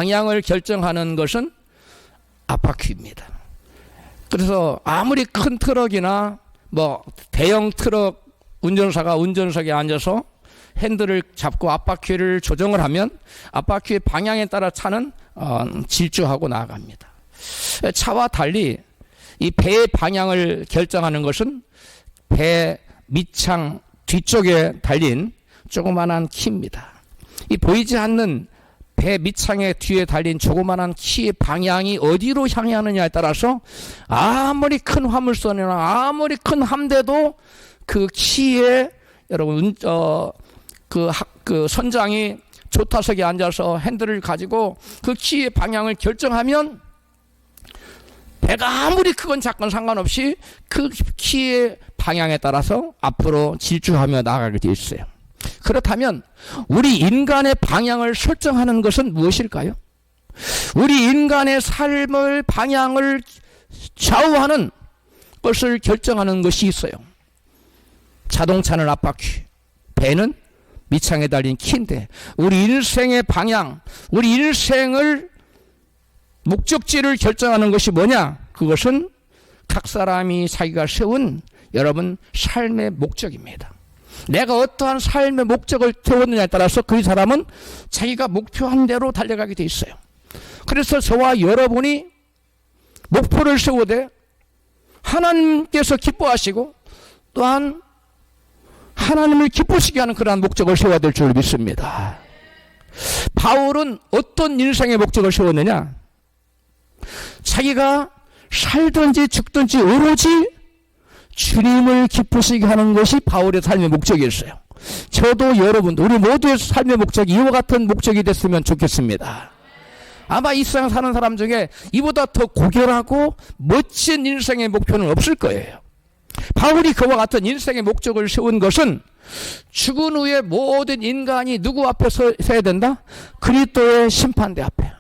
방향을 결정하는 것은 앞바퀴입니다. 그래서 아무리 큰 트럭이나 뭐 대형 트럭 운전사가 운전석에 앉아서 핸들을 잡고 앞바퀴를 조정을 하면 앞바퀴의 방향에 따라 차는 질주하고 나아갑니다. 차와 달리 이 배의 방향을 결정하는 것은 배 밑창 뒤쪽에 달린 조그만한 키입니다. 이 보이지 않는 배 밑창의 뒤에 달린 조그만한 키의 방향이 어디로 향하느냐에 따라서 아무리 큰 화물선이나 아무리 큰 함대도 그 키에 여러분 그 선장이 조타석에 앉아서 핸들을 가지고 그 키의 방향을 결정하면 배가 아무리 크건 작건 상관없이 그 키의 방향에 따라서 앞으로 질주하며 나아가게 되어 있어요. 그렇다면 우리 인간의 방향을 설정하는 것은 무엇일까요? 우리 인간의 삶의 방향을 좌우하는 것을 결정하는 것이 있어요. 자동차는 앞바퀴, 배는 밑창에 달린 키인데 우리 인생의 방향, 우리 인생을 목적지를 결정하는 것이 뭐냐? 그것은 각 사람이 자기가 세운 여러분 삶의 목적입니다. 내가 어떠한 삶의 목적을 세웠느냐에 따라서 그 사람은 자기가 목표한 대로 달려가게 돼 있어요. 그래서 저와 여러분이 목표를 세우되 하나님께서 기뻐하시고 또한 하나님을 기쁘시게 하는 그러한 목적을 세워야 될 줄 믿습니다. 바울은 어떤 인생의 목적을 세웠느냐? 자기가 살든지 죽든지 오로지 주님을 기쁘시게 하는 것이 바울의 삶의 목적이었어요. 저도 여러분도 우리 모두의 삶의 목적이 이와 같은 목적이 됐으면 좋겠습니다. 아마 이 세상 사는 사람 중에 이보다 더 고결하고 멋진 인생의 목표는 없을 거예요. 바울이 그와 같은 인생의 목적을 세운 것은 죽은 후에 모든 인간이 누구 앞에 서야 된다? 그리스도의 심판대 앞에,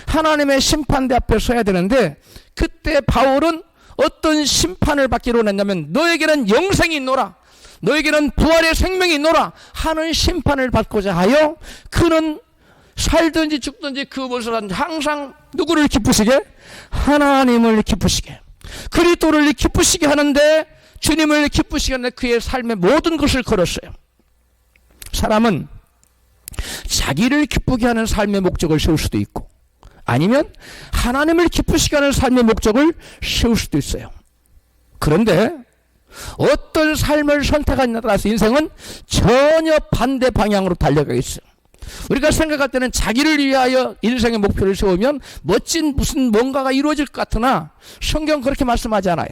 하나님의 심판대 앞에 서야 되는데 그때 바울은 어떤 심판을 받기로 했냐면 너에게는 영생이 있노라, 너에게는 부활의 생명이 있노라 하는 심판을 받고자 하여 그는 살든지 죽든지 그것을 항상 누구를 기쁘시게? 하나님을 기쁘시게, 그리스도를 기쁘시게 하는데, 주님을 기쁘시게 하는데 그의 삶의 모든 것을 걸었어요. 사람은 자기를 기쁘게 하는 삶의 목적을 세울 수도 있고 아니면 하나님을 기쁘시게 하는 삶의 목적을 세울 수도 있어요. 그런데 어떤 삶을 선택하느냐에 따라서 인생은 전혀 반대 방향으로 달려가겠어요. 우리가 생각할 때는 자기를 위하여 인생의 목표를 세우면 멋진 무슨 뭔가가 이루어질 것 같으나 성경 그렇게 말씀하지 않아요.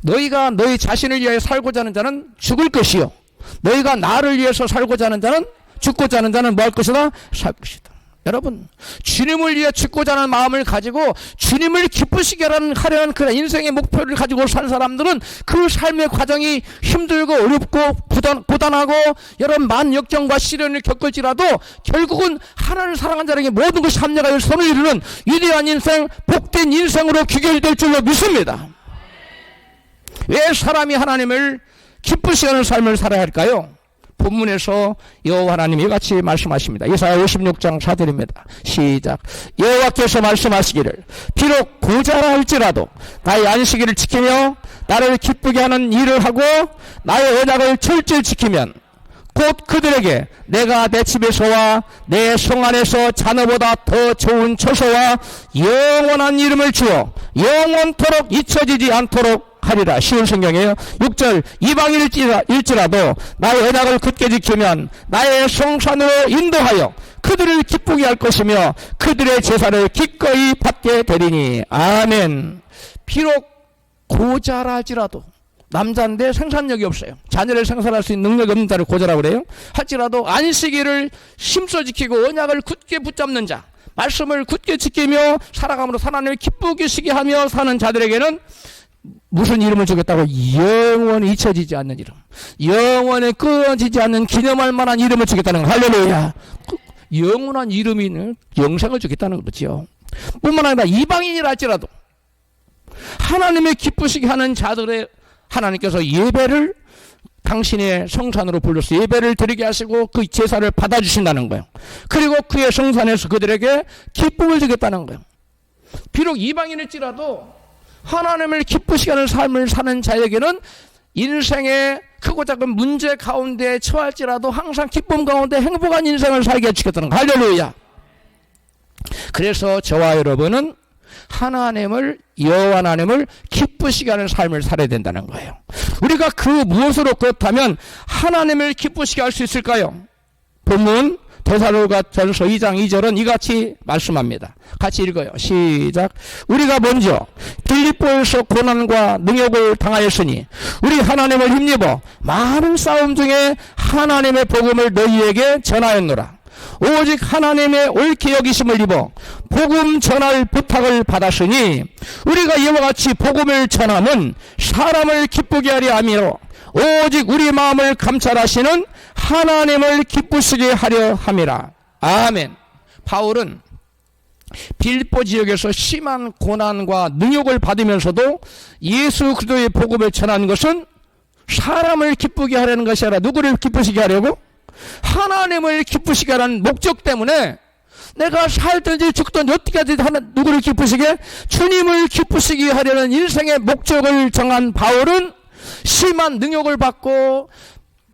너희가 너희 자신을 위하여 살고자 하는 자는 죽을 것이요 너희가 나를 위해서 살고자 하는 자는 죽고자 하는 자는 뭐 할 것이다? 살 것이다. 여러분, 주님을 위해 죽고자 하는 마음을 가지고 주님을 기쁘시게 하려는 그런 인생의 목표를 가지고 산 사람들은 그 삶의 과정이 힘들고 어렵고 고단하고 여러 만역경과 시련을 겪을지라도 결국은 하나님을 사랑하는 자에게 모든 것이 합력하여 선을 이루는 위대한 인생, 복된 인생으로 귀결될 줄로 믿습니다. 왜 사람이 하나님을 기쁘시게 하는 삶을 살아야 할까요? 본문에서 여호와 하나님이 같이 말씀하십니다. 이사야 56장 4절입니다. 시작. 여호와께서 말씀하시기를 비록 고자라 할지라도 나의 안식일을 지키며 나를 기쁘게 하는 일을 하고 나의 언약을 철저히 지키면 곧 그들에게 내가 내 집에서와 내 성 안에서 자녀보다 더 좋은 처소와 영원한 이름을 주어 영원토록 잊혀지지 않도록 하리라. 쉬운 성경이에요. 6절. 이방일지라도 나의 언약을 굳게 지키면 나의 성산으로 인도하여 그들을 기쁘게 할 것이며 그들의 제사를 기꺼이 받게 되리니. 아멘. 비록 고자라 할지라도, 남자인데 생산력이 없어요. 자녀를 생산할 수 있는 능력이 없는 자를 고자라고 그래요. 할지라도 안식일을 힘써 지키고 언약을 굳게 붙잡는 자, 말씀을 굳게 지키며 살아감으로 하나님을 기쁘게 시게 하며 사는 자들에게는 무슨 이름을 주겠다고? 영원히 잊혀지지 않는 이름, 영원히 끊어지지 않는 기념할 만한 이름을 주겠다는 거. 할렐루야. 영원한 이름이 영생을 주겠다는 거죠. 뿐만 아니라 이방인이라 할지라도 하나님의 기쁘시게 하는 자들의 하나님께서 예배를 당신의 성산으로 불러서 예배를 드리게 하시고 그 제사를 받아주신다는 거예요. 그리고 그의 성산에서 그들에게 기쁨을 주겠다는 거예요. 비록 이방인일지라도 하나님을 기쁘시게 하는 삶을 사는 자에게는 인생의 크고 작은 문제 가운데 처할지라도 항상 기쁨 가운데 행복한 인생을 살게 해주겠다는 거예요. 할렐루야. 그래서 저와 여러분은 여호와 하나님을 기쁘시게 하는 삶을 살아야 된다는 거예요. 우리가 그 무엇으로 그렇다면 하나님을 기쁘시게 할 수 있을까요? 본문 데살로니가전서 2장 2절은 이같이 말씀합니다. 같이 읽어요. 시작. 우리가 먼저 빌립보에서 고난과 능욕을 당하였으니 우리 하나님을 힘입어 많은 싸움 중에 하나님의 복음을 너희에게 전하였노라. 오직 하나님의 옳게 여기심을 입어 복음 전할 부탁을 받았으니 우리가 이와 같이 복음을 전함은 사람을 기쁘게 하려 함이로 오직 우리 마음을 감찰하시는 하나님을 기쁘시게 하려 함이라. 아멘. 바울은 빌립보 지역에서 심한 고난과 능욕을 받으면서도 예수 그리스도의 복음을 전하는 것은 사람을 기쁘게 하려는 것이 아니라 누구를 기쁘시게 하려고? 하나님을 기쁘시게 하는 목적 때문에 내가 살든지 죽든지 어떻게 하든지 누구를 기쁘시게? 주님을 기쁘시게 하려는 인생의 목적을 정한 바울은 심한 능욕을 받고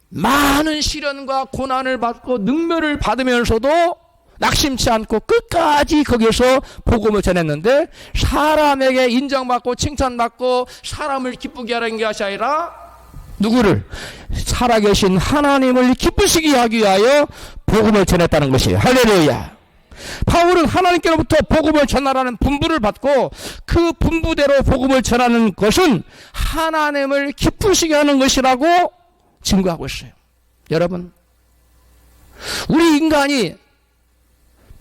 많은 시련과 고난을 받고 능멸을 받으면서도 낙심치 않고 끝까지 거기에서 복음을 전했는데 사람에게 인정받고 칭찬받고 사람을 기쁘게 하는 것이 아니라 누구를? 살아계신 하나님을 기쁘시게 하기 위하여 복음을 전했다는 것이에요. 할렐루야. 바울은 하나님께로부터 복음을 전하라는 분부를 받고 그 분부대로 복음을 전하는 것은 하나님을 기쁘시게 하는 것이라고 증거하고 있어요. 여러분, 우리 인간이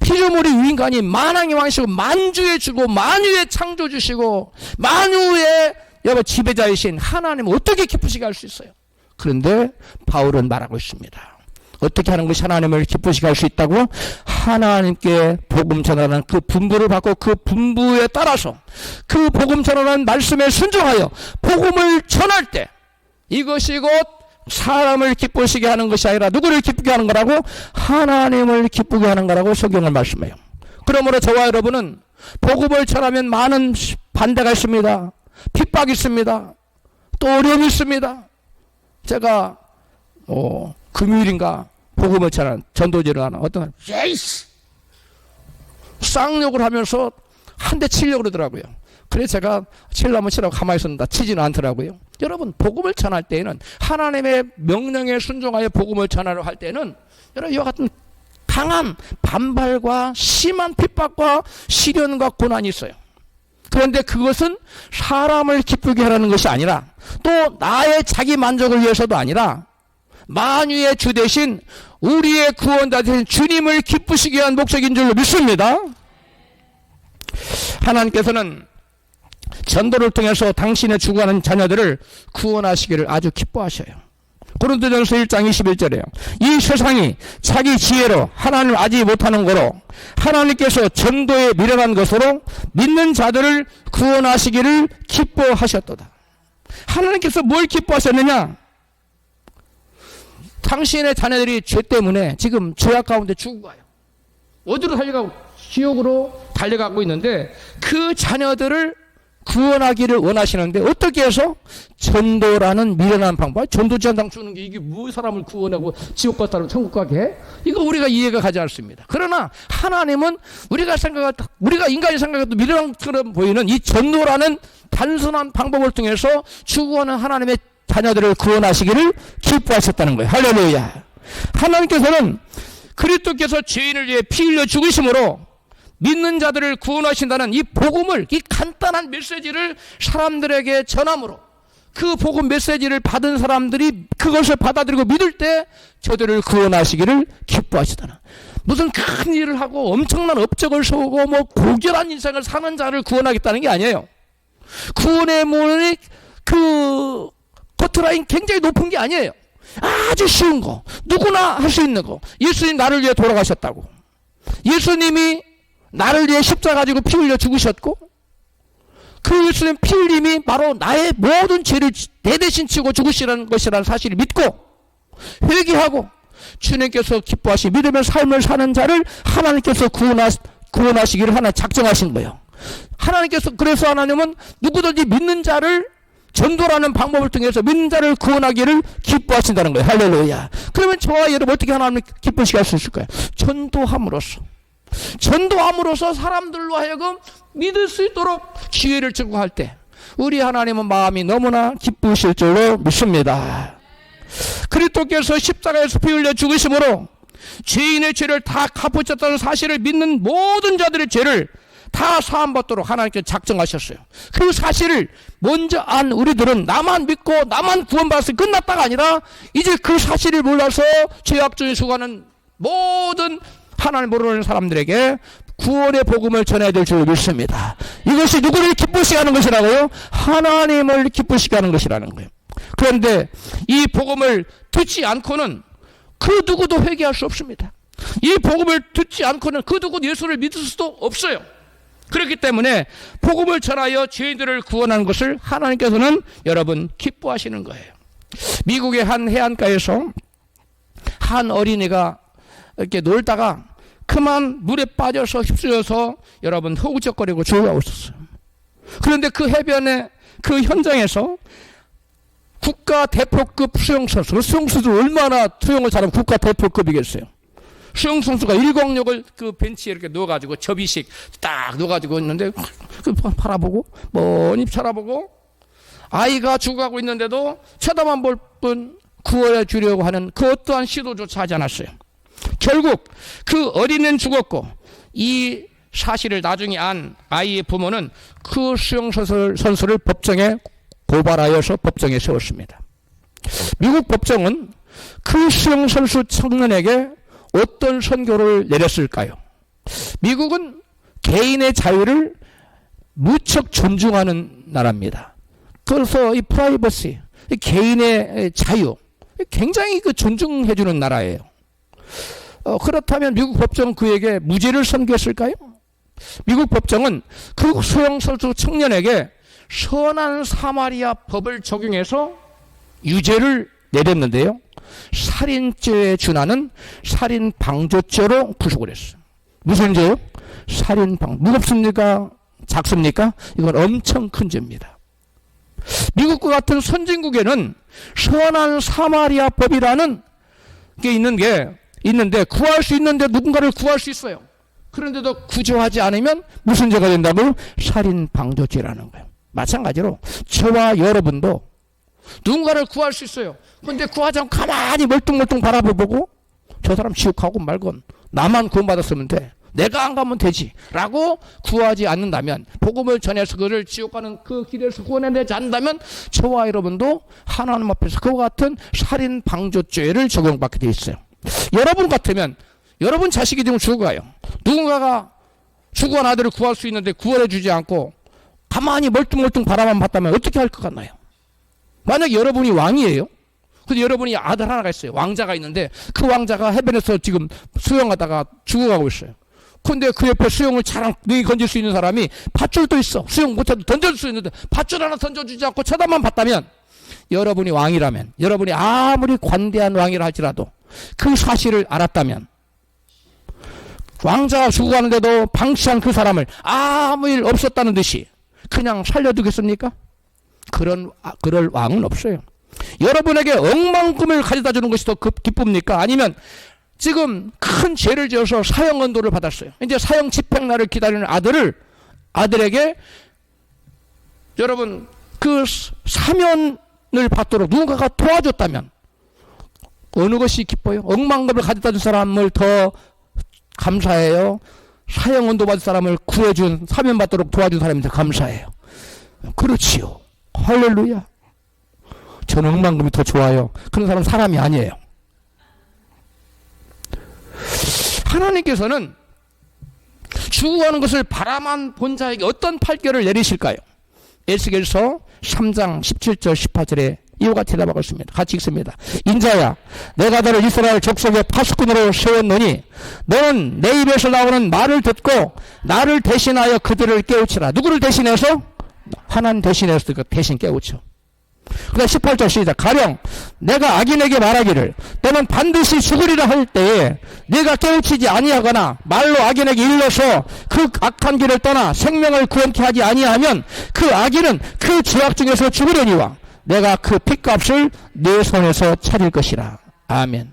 피조물이 인간이 만왕의 왕이시고 만주의 주고 만유의 창조주시고 만유의 지배자이신 하나님을 어떻게 기쁘시게 할 수 있어요? 그런데 바울은 말하고 있습니다. 어떻게 하는 것이 하나님을 기쁘시게 할 수 있다고? 하나님께 복음 전하는 그 분부를 받고 그 분부에 따라서 그 복음 전하는 말씀에 순종하여 복음을 전할 때 이것이 곧 사람을 기쁘시게 하는 것이 아니라 누구를 기쁘게 하는 거라고? 하나님을 기쁘게 하는 거라고 성경을 말씀해요. 그러므로 저와 여러분은 복음을 전하면 많은 반대가 있습니다. 핍박이 있습니다. 또 어려움이 있습니다. 제가 금요일인가 복음을 전하는 전도지를 하는 어떤 예이씨 쌍욕을 하면서 한 대 치려고 그러더라고요. 그래서 제가 치려면 치라고 가만히 있었는데 치지는 않더라고요. 여러분, 복음을 전할 때에는 하나님의 명령에 순종하여 복음을 전하려 할 때는 여러분 이와 같은 강한 반발과 심한 핍박과 시련과 고난이 있어요. 그런데 그것은 사람을 기쁘게 하라는 것이 아니라 또 나의 자기 만족을 위해서도 아니라 만유의 주 대신 우리의 구원자 되신 주님을 기쁘시게 한 목적인 줄로 믿습니다. 하나님께서는 전도를 통해서 당신의 죽어가는 자녀들을 구원하시기를 아주 기뻐하셔요. 고린도전서 1장 21절에요. 이 세상이 자기 지혜로 하나님을 알지 못하는 거로 하나님께서 전도에 미련한 것으로 믿는 자들을 구원하시기를 기뻐하셨도다. 하나님께서 뭘 기뻐하셨느냐? 당신의 자녀들이 죄 때문에 지금 죄악 가운데 죽어가요. 어디로 달려가고? 지옥으로 달려가고 있는데 그 자녀들을 구원하기를 원하시는데 어떻게 해서? 전도라는 미련한 방법. 전도지한당 주는 게 이게 뭐 사람을 구원하고 지옥 갔다는 천국 가게 해? 이거 우리가 이해가 가지 않습니다. 그러나 하나님은 우리가 인간이 생각해도 미련한 것처럼 보이는 이 전도라는 단순한 방법을 통해서 추구하는 하나님의 자녀들을 구원하시기를 기뻐하셨다는 거예요. 할렐루야. 하나님께서는 그리스도께서 죄인을 위해 피 흘려 죽으심으로 믿는 자들을 구원하신다는 이 복음을, 이 간단한 메시지를 사람들에게 전함으로 그 복음 메시지를 받은 사람들이 그것을 받아들이고 믿을 때 저들을 구원하시기를 기뻐하시다는, 무슨 큰 일을 하고 엄청난 업적을 세우고 뭐 고결한 인생을 사는 자를 구원하겠다는 게 아니에요. 구원의 문이 그 커트라인 굉장히 높은 게 아니에요. 아주 쉬운 거, 누구나 할 수 있는 거. 예수님 나를 위해 돌아가셨다고. 예수님이 나를 위해 십자가 가지고 피 흘려 죽으셨고 그 예수님 피 흘림이 바로 나의 모든 죄를 내 대신 치고 죽으시라는 것이라는 사실을 믿고 회개하고 주님께서 기뻐하시 믿음의 삶을 사는 자를 하나님께서 구원하시기를 하나 작정하신 거예요. 하나님께서 그래서 하나님은 누구든지 믿는 자를 전도라는 방법을 통해서 믿는 자를 구원하기를 기뻐하신다는 거예요. 할렐루야. 그러면 저와 여러분 어떻게 하나님 기쁘시게 할 수 있을까요? 전도함으로써 사람들로 하여금 믿을 수 있도록 기회를 제공할 때 우리 하나님은 마음이 너무나 기쁘실 줄로 믿습니다. 그리스도께서 십자가에서 피 흘려 죽으심으로 죄인의 죄를 다 갚으셨다는 사실을 믿는 모든 자들의 죄를 다 사함받도록 하나님께서 작정하셨어요. 그 사실을 먼저 안 우리들은 나만 믿고 나만 구원받아서 끝났다가 아니라 이제 그 사실을 몰라서 죄악 중에 죽어가는 모든 하나님 모르는 사람들에게 구원의 복음을 전해야 될 줄 믿습니다. 이것이 누구를 기쁘시게 하는 것이라고요? 하나님을 기쁘시게 하는 것이라는 거예요. 그런데 이 복음을 듣지 않고는 그 누구도 회개할 수 없습니다. 이 복음을 듣지 않고는 그 누구도 예수를 믿을 수도 없어요. 그렇기 때문에 복음을 전하여 죄인들을 구원하는 것을 하나님께서는 여러분 기뻐하시는 거예요. 미국의 한 해안가에서 한 어린이가 이렇게 놀다가 그만 물에 빠져서 휩쓸려서 여러분 허우적거리고 죽어가고 있었어요. 그런데 그 해변에 그 현장에서 국가대표급 수영선수, 수영선수 얼마나 수영을 잘하면 국가대표급이겠어요. 수영선수가 일광욕을 그 벤치에 이렇게 누워가지고 접이식 딱 누워가지고 있는데 그 바라보고 머니 쳐다보고 아이가 죽어가고 있는데도 쳐다만 볼 뿐 구원해 주려고 하는 그 어떠한 시도조차 하지 않았어요. 결국 그 어린이는 죽었고 이 사실을 나중에 안 아이의 부모는 그 수영선수를 법정에 고발하여서 법정에 세웠습니다. 미국 법정은 그 수영선수 청년에게 어떤 선고를 내렸을까요? 미국은 개인의 자유를 무척 존중하는 나라입니다. 그래서 이 프라이버시, 이 개인의 자유 굉장히 그 존중해주는 나라예요. 그렇다면 미국 법정은 그에게 무죄를 선고했을까요? 미국 법정은 그 수영선수 청년에게 선한 사마리아 법을 적용해서 유죄를 내렸는데요. 살인죄에 준하는 살인방조죄로 구속을 했어요. 무슨 죄요? 살인방. 무겁습니까? 작습니까? 이건 엄청 큰 죄입니다. 미국과 같은 선진국에는 선한 사마리아 법이라는 게 있는데 구할 수 있는데 누군가를 구할 수 있어요. 그런데도 구조하지 않으면 무슨 죄가 된다고요? 살인방조죄라는 거예요. 마찬가지로 저와 여러분도 누군가를 구할 수 있어요. 그런데 구하지 않고 가만히 멀뚱멀뚱 바라보고 저 사람 지옥하고 말건 나만 구원받았으면 돼. 내가 안 가면 되지. 라고 구하지 않는다면 복음을 전해서 그를 지옥 가는 그 길에서 구원해내지 않는다면 저와 여러분도 하나님 앞에서 그와 같은 살인방조죄를 적용받게 돼 있어요. 여러분 같으면 여러분 자식이 되면 죽어가요. 누군가가 죽어간 아들을 구할 수 있는데 구원해 주지 않고 가만히 멀뚱멀뚱 바라만 봤다면 어떻게 할 것 같나요? 만약 여러분이 왕이에요. 근데 여러분이 아들 하나가 있어요. 왕자가 있는데 그 왕자가 해변에서 지금 수영하다가 죽어가고 있어요. 근데 그 옆에 수영을 잘 건질 수 있는 사람이 밧줄도 있어. 수영 못해도 던져줄 수 있는데 밧줄 하나 던져주지 않고 쳐다만 봤다면 여러분이 왕이라면 여러분이 아무리 관대한 왕이라 할지라도 그 사실을 알았다면 왕자가 죽어가는데도 방치한 그 사람을 아무 일 없었다는 듯이 그냥 살려두겠습니까? 그럴 왕은 없어요. 여러분에게 억만금을 가져다 주는 것이 더 기쁩니까? 아니면 지금 큰 죄를 지어서 사형 언도를 받았어요. 이제 사형 집행날을 기다리는 아들에게 여러분 그 사면을 받도록 누군가가 도와줬다면 어느 것이 기뻐요? 억만금을 가져다 준 사람을 더 감사해요? 사형 언도 받은 사람을 구해준 사면 받도록 도와준 사람이 더 감사해요? 그렇지요. 할렐루야. 저는 억만금이 더 좋아요. 그런 사람은 사람이 아니에요. 하나님께서는 죽어가는 것을 바라만 본 자에게 어떤 판결을 내리실까요? 에스겔서 3장 17절 18절에 이와 같이 대답하고 있습니다. 같이 읽습니다. 인자야, 내가 너를 이스라엘 족속의 파수꾼으로 세웠노니 너는 내 입에서 나오는 말을 듣고 나를 대신하여 그들을 깨우치라. 누구를 대신해서? 하나님 대신해서 대신 깨우쳐. 그다음 18절 시작. 가령 내가 악인에게 말하기를 너는 반드시 죽으리라 할 때에 네가 깨우치지 아니하거나 말로 악인에게 일러서 그 악한 길을 떠나 생명을 구원케 하지 아니하면 그 악인은 그 죄악 중에서 죽으려니와 내가 그 핏값을 내 손에서 찾을 것이라. 아멘.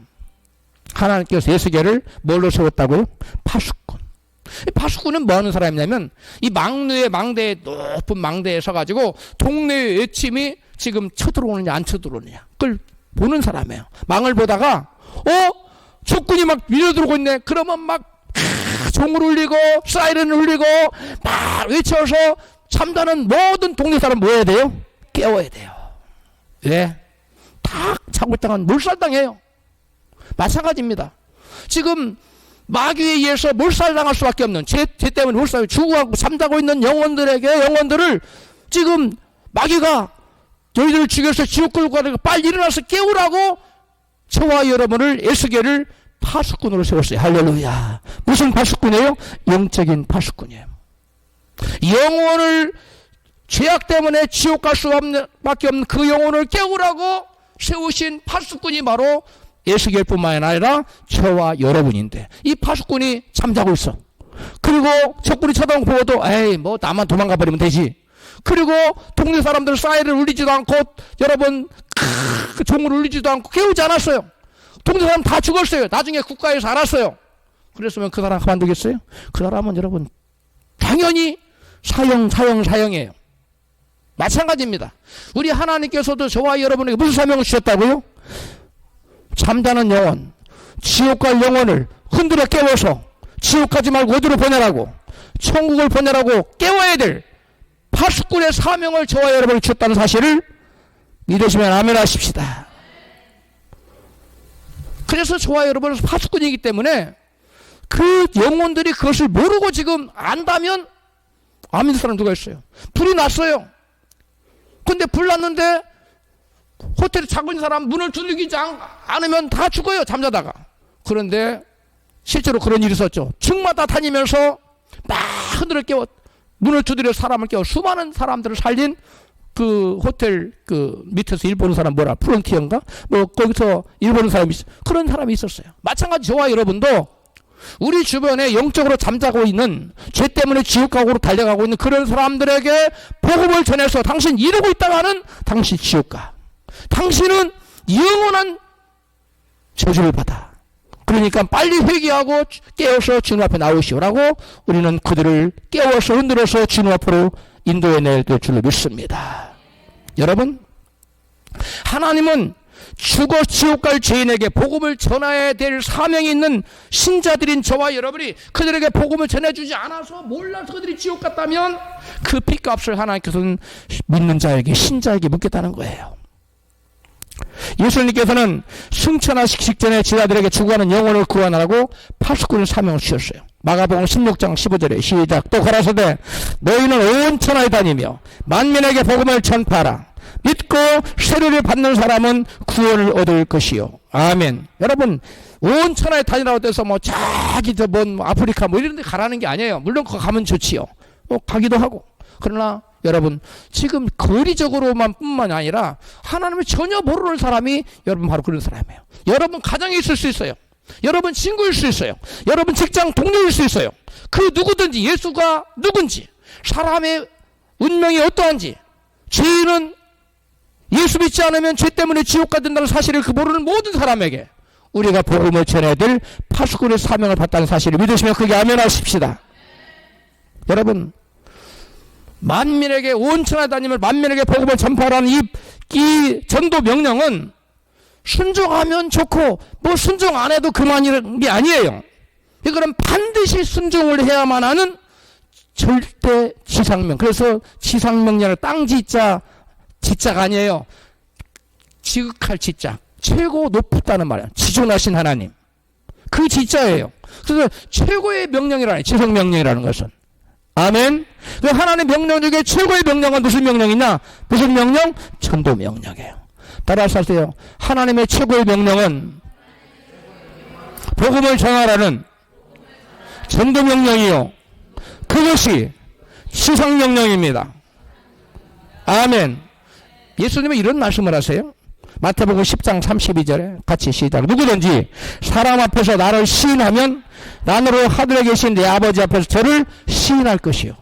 하나님께서 에스겔을 뭘로 세웠다고요? 파수꾼. 파수꾼은 뭐 하는 사람이냐면 이 망대에 높은 망대에 서가지고 동네의 외침이 지금 쳐들어오느냐 안 쳐들어오느냐 그걸 보는 사람이에요. 망을 보다가 적군이 막 밀어들어오고 있네. 그러면 막 종을 울리고 사이렌을 울리고 막 외쳐서 참자는 모든 동네 사람 뭐 해야 돼요? 깨워야 돼요. 왜? 탁 자골당한 몰살당해요. 마찬가지입니다. 지금 마귀에 의해서 몰살당할 수밖에 없는 죄 때문에 몰살 죽어가고 잠자고 있는 영혼들을 지금 마귀가 너희들을 죽여서 지옥 끌고 가니까 빨리 일어나서 깨우라고 저와 여러분을 에스겔을 파수꾼으로 세웠어요. 할렐루야. 무슨 파수꾼이에요? 영적인 파수꾼이에요. 영혼을 죄악 때문에 지옥 갈 수밖에 없는 그 영혼을 깨우라고 세우신 파수꾼이 바로 에스겔뿐만 아니라 저와 여러분인데 이 파수꾼이 잠자고 있어. 그리고 적군이 쳐다보고도 에이 뭐 나만 도망가 버리면 되지. 그리고 동네 사람들 사이를 울리지도 않고 여러분 종을 울리지도 않고 깨우지 않았어요. 동네 사람 다 죽었어요. 나중에 국가에서 알았어요. 그랬으면 그 사람 가만두겠어요? 그 사람은 여러분 당연히 사형이에요. 마찬가지입니다. 우리 하나님께서도 저와 여러분에게 무슨 사명을 주셨다고요? 잠자는 영혼, 지옥 갈 영혼을 흔들어 깨워서 지옥 가지 말고 어디로 보내라고, 천국을 보내라고 깨워야 될 파수꾼의 사명을 저와 여러분이 주었다는 사실을 믿으시면 아멘 하십시다. 그래서 저와 여러분은 파수꾼이기 때문에 그 영혼들이 그것을 모르고 지금 안다면 안 믿는 사람 누가 있어요? 불이 났어요. 근데 불 났는데 호텔에 자고 있는 사람 문을 두들기지 않으면 다 죽어요. 잠자다가. 그런데 실제로 그런 일이 있었죠. 층마다 다니면서 막 흔들어 깨워 문을 두드려 사람을 깨워 수많은 사람들을 살린 그 호텔 그 밑에서 일본 사람 뭐라 프론티어인가 뭐 거기서 일본 사람이 그런 사람이 있었어요. 마찬가지 저와 여러분도 우리 주변에 영적으로 잠자고 있는 죄 때문에 지옥각으로 달려가고 있는 그런 사람들에게 복음을 전해서 당신 이러고 있다가는 당신 지옥가. 당신은 영원한 저주를 받아. 그러니까 빨리 회개하고 깨어서 주님 앞에 나오시오라고 우리는 그들을 깨워서 흔들어서 주님 앞으로 인도해낼 줄로 믿습니다. 여러분, 하나님은 죽어 지옥 갈 죄인에게 복음을 전해야 될 사명이 있는 신자들인 저와 여러분이 그들에게 복음을 전해주지 않아서 몰라서 그들이 지옥 갔다면 그 핏값을 하나님께서는 믿는 자에게 신자에게 묻겠다는 거예요. 예수님께서는 승천하시기 직전에 제자들에게 죽어가는 영혼을 구원하라고 파수꾼의 사명을 주셨어요. 마가복음 16장 15절에 시작. 또 가라사대 너희는 온 천하에 다니며 만민에게 복음을 전파하라. 믿고 세례를 받는 사람은 구원을 얻을 것이요. 아멘. 여러분 온 천하에 다니라고 해서 뭐 저기 저먼 아프리카 뭐 이런 데 가라는 게 아니에요. 물론 그거 가면 좋지요. 가기도 하고. 그러나 여러분 지금 거리적으로만 뿐만 아니라 하나님을 전혀 모르는 사람이 여러분 바로 그런 사람이에요. 여러분 가정에 있을 수 있어요. 여러분 친구일 수 있어요. 여러분 직장 동료일 수 있어요. 그 누구든지 예수가 누군지 사람의 운명이 어떠한지 죄인은 예수 믿지 않으면 죄 때문에 지옥 가된다는 사실을 그 모르는 모든 사람에게 우리가 복음을 전해야 될 파수꾼의 사명을 받다는 사실을 믿으시면 그게 아멘 하십시다. 여러분 만민에게 온 천하 다니며 만민에게 복음을 전파하라는 이 전도 명령은 순종하면 좋고 뭐 순종 안 해도 그만이라는 게 아니에요. 이거는 반드시 순종을 해야만 하는 절대 지상명. 그래서 지상명령을 땅지자 지자가 아니에요. 지극할 지자. 최고 높다는 말이에요. 지존하신 하나님. 그 지자예요. 그래서 최고의 명령이라는 지성명령이라는 것은. 아멘. 그 하나님의 명령 중에 최고의 명령은 무슨 명령이냐? 무슨 명령? 전도 명령이에요. 따라서 하세요. 하나님의 최고의 명령은 복음을 전하라는 전도 명령이요. 그것이 지상 명령입니다. 아멘. 예수님은 이런 말씀을 하세요. 마태복음 10장 32절에 같이 시작. 누구든지 사람 앞에서 나를 시인하면 나로 하늘에 계신 내 아버지 앞에서 저를 시인할 것이요.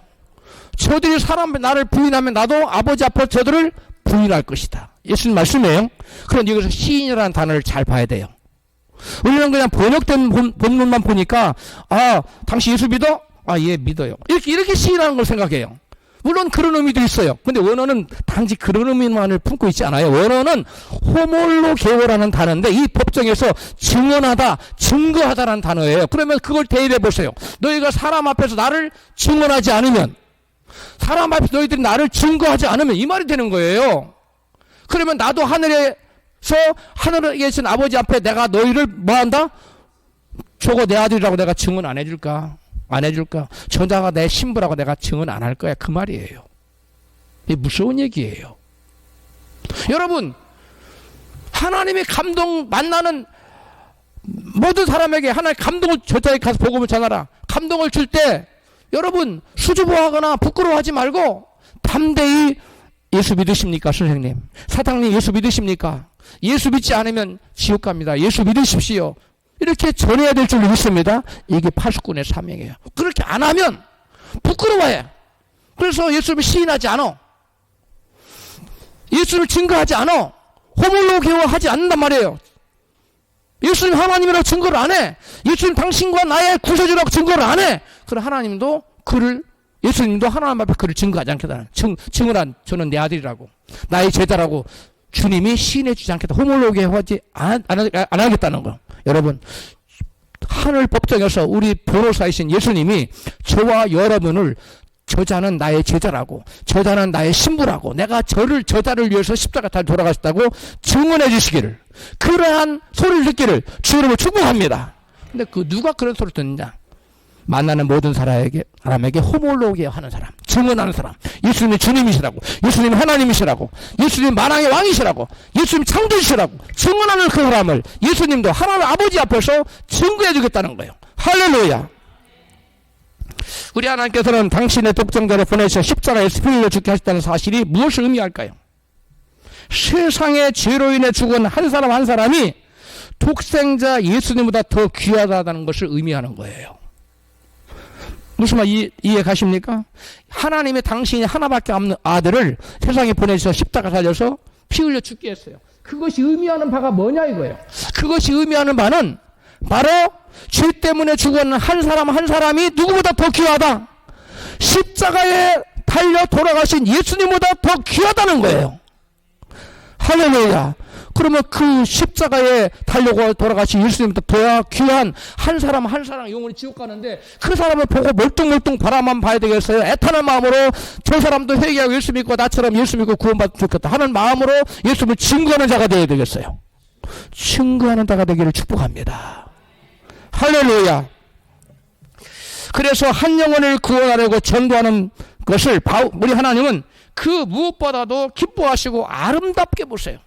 저들이 사람 앞에 나를 부인하면 나도 아버지 앞에서 저들을 부인할 것이다. 예수님 말씀이에요. 그런데 여기서 시인이라는 단어를 잘 봐야 돼요. 우리는 그냥 번역된 본문만 보니까 당신 예수 믿어? 예, 믿어요. 이렇게 시인하는 걸 생각해요. 물론 그런 의미도 있어요. 근데 원어는 단지 그런 의미만을 품고 있지 않아요. 원어는 호몰로게오라는 단어인데 이 법정에서 증언하다, 증거하다라는 단어예요. 그러면 그걸 대입해 보세요. 너희가 사람 앞에서 나를 증언하지 않으면, 사람 앞에서 너희들이 나를 증거하지 않으면 이 말이 되는 거예요. 그러면 나도 하늘에 계신 아버지 앞에 내가 너희를 뭐한다? 저거 내 아들이라고 내가 증언 안 해줄까? 안 해줄까? 저자가 내 신부라고 내가 증언 안 할 거야. 그 말이에요. 이게 무서운 얘기예요. 여러분, 하나님의 감동 만나는 모든 사람에게 하나의 감동을 저자에 가서 복음을 전하라. 감동을 줄 때 여러분 수줍어하거나 부끄러워하지 말고 담대히 예수 믿으십니까? 선생님, 사장님 예수 믿으십니까? 예수 믿지 않으면 지옥 갑니다. 예수 믿으십시오. 이렇게 전해야 될 줄 믿습니다. 이게 파수꾼의 사명이에요. 그렇게 안 하면 부끄러워해. 그래서 예수님을 시인하지 않아. 예수를 증거하지 않아. 호몰로게오하지 않는단 말이에요. 예수님 하나님이라고 증거를 안 해. 예수님 당신과 나의 구세주라고 증거를 안 해. 그럼 하나님도 예수님도 하나님 앞에 그를 증거하지 않겠다. 증언한 저는 내 아들이라고, 나의 제자라고 주님이 시인해 주지 않겠다. 호몰로게오하지 안 하겠다는 거. 여러분, 하늘 법정에서 우리 변호사이신 예수님이 저와 여러분을 저자는 나의 제자라고, 저자는 나의 신부라고, 내가 저자를 위해서 십자가에 돌아가셨다고 증언해 주시기를, 그러한 소리를 듣기를 주 여러분 축복합니다. 근데 누가 그런 소리를 듣느냐? 만나는 모든 사람에게 호몰로게오 하는 사람, 증언하는 사람, 예수님이 주님이시라고, 예수님이 하나님이시라고, 예수님 만왕의 왕이시라고, 예수님 창조주시라고 증언하는 그 사람을 예수님도 하나님 아버지 앞에서 증거해 주겠다는 거예요. 할렐루야. 우리 하나님께서는 당신의 독생자를 보내셔 십자가에서 피 흘려 죽게 하셨다는 사실이 무엇을 의미할까요? 세상의 죄로 인해 죽은 한 사람 한 사람이 독생자 예수님보다 더 귀하다는 것을 의미하는 거예요. 무슨 말 이해 가십니까? 하나님의 당신이 하나밖에 없는 아들을 세상에 보내셔서 십자가 살려서 피 흘려 죽게 했어요. 그것이 의미하는 바가 뭐냐 이거예요. 그것이 의미하는 바는 바로 죄 때문에 죽은 한 사람 한 사람이 누구보다 더 귀하다. 십자가에 달려 돌아가신 예수님보다 더 귀하다는 거예요. 할렐루야. 그러면 그 십자가에 달려고 돌아가신 예수님보다 더 귀한 한 사람 한 사람 영혼이 지옥 가는데 그 사람을 보고 멀뚱멀뚱 바라만 봐야 되겠어요? 애타는 마음으로 저 사람도 회개하고 예수 믿고 나처럼 예수 믿고 구원받으면 좋겠다 하는 마음으로 예수님을 증거하는 자가 되어야 되겠어요. 증거하는 자가 되기를 축복합니다. 할렐루야. 그래서 한 영혼을 구원하려고 전도하는 것을 우리 하나님은 그 무엇보다도 기뻐하시고 아름답게 보세요.